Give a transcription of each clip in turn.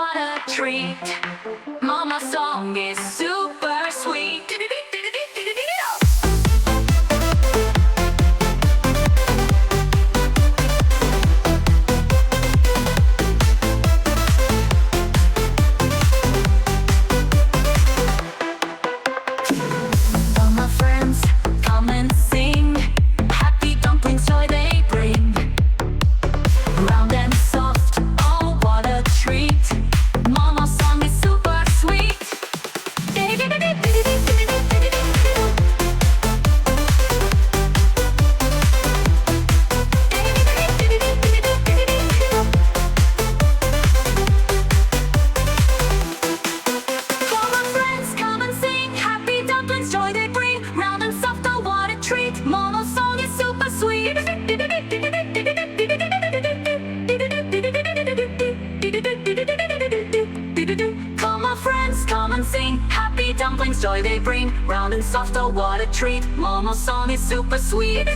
what a treat. Momos Song is super sweet. All my friends come and sing. Happy dumplings joy they bring. Round and soft, oh what a treat. Momos Song is super sweet. All my friends come and sing. Happy dumplings joy they bring. Round and soft, oh what a treat. Momos Song is super sweet. Come on friends, come and sing. Happy dumplings joy they bring. Round and soft, oh what a treat. Momos Song is super sweet.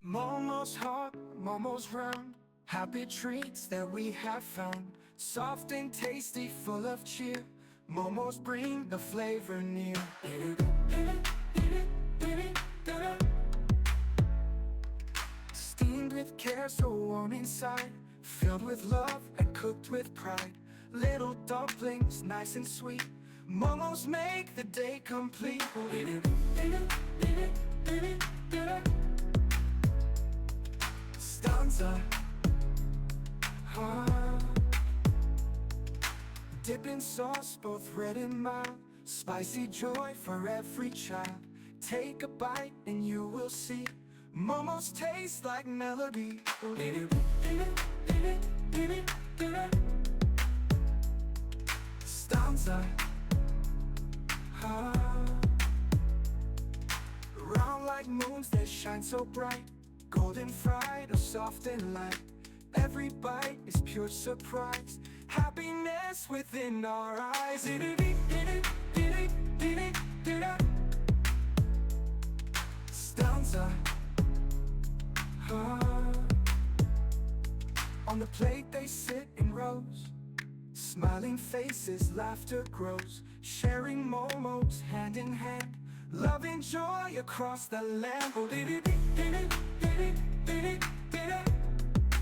Momo's hot, Momo's round. Happy treats that we have found. Soft and tasty, full of cheer. Momos bring the flavor near. Steamed with care, so warm inside. Filled with love and cooked with pride. Little dumplings, nice and sweet. Momos make the day complete. Stanza. Dip in sauce, both red and mild. Spicy joy for every child. Take a bite and you will see. Momos taste like melody. Stanza. Round like moons that shine so bright. Golden fried or soft and light. Every bite is pure surprise. Happiness within our eyes. Stanza. On the plate they sit in rows. Smiling faces, laughter grows. Sharing momos hand in hand. Love and joy across the land.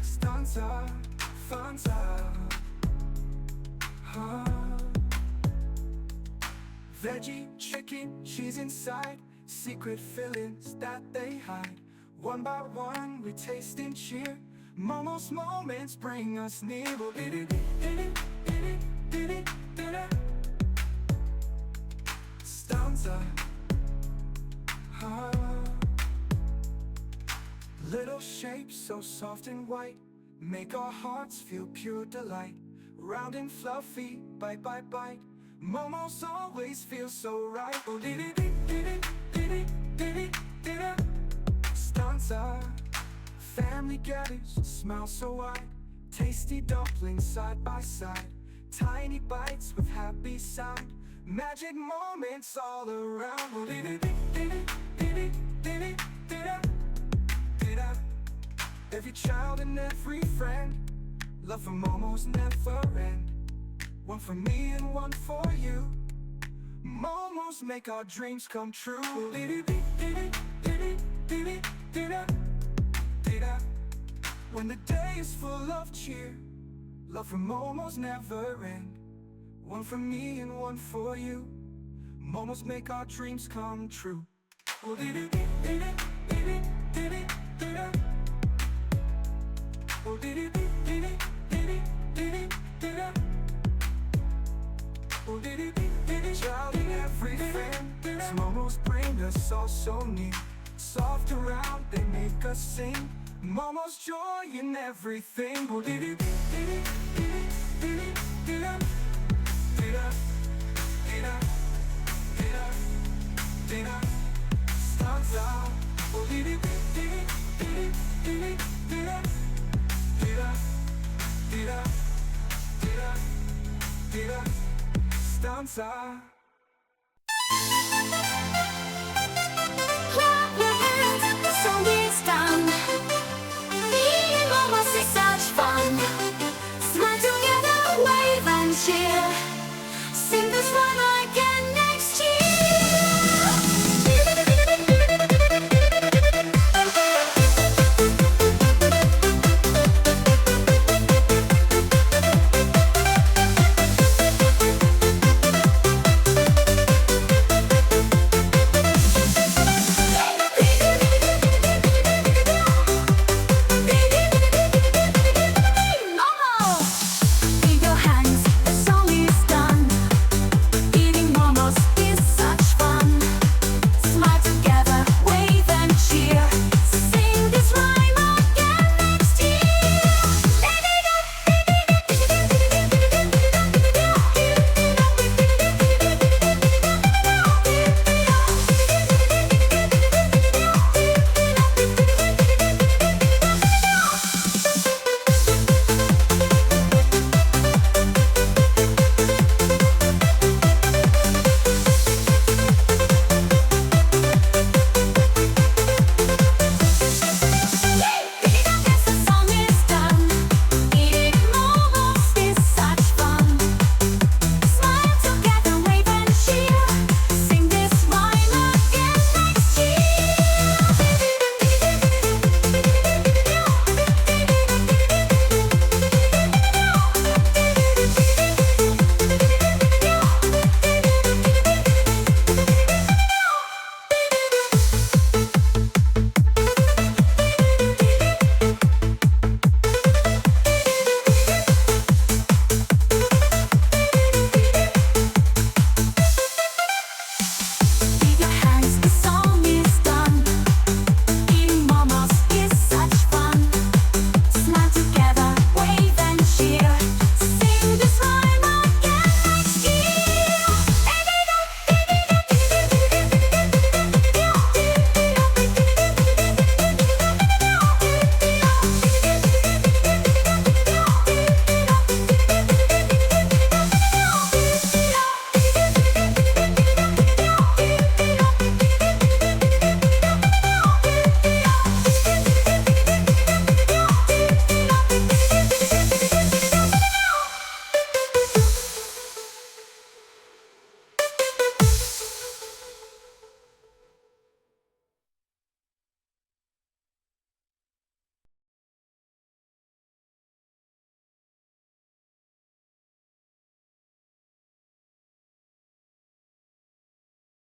Stanza, fanza. Veggie, chicken, cheese inside. Secret fillings that they hide. One by one we taste and cheer. Momos moments bring us near. Stanza. Little shapes so soft and white. Make our hearts feel pure delight. Round and fluffy, bite by bite. Momos always feel so right. Stanza. Family gathers, smile so wide. Tasty dumplings side by side. Tiny bites with happy sound. Magic moments all around. Every child and every friend. Love for Momos never end. One for me and one for you. Momos make our dreams come true. When the day is full of cheer. Love for Momos never end. One for me and one for you. Momos make our dreams come true. Child in every friend. Momos bring us all so near. Soft around, they make us sing. Momos joy in everything. stanza.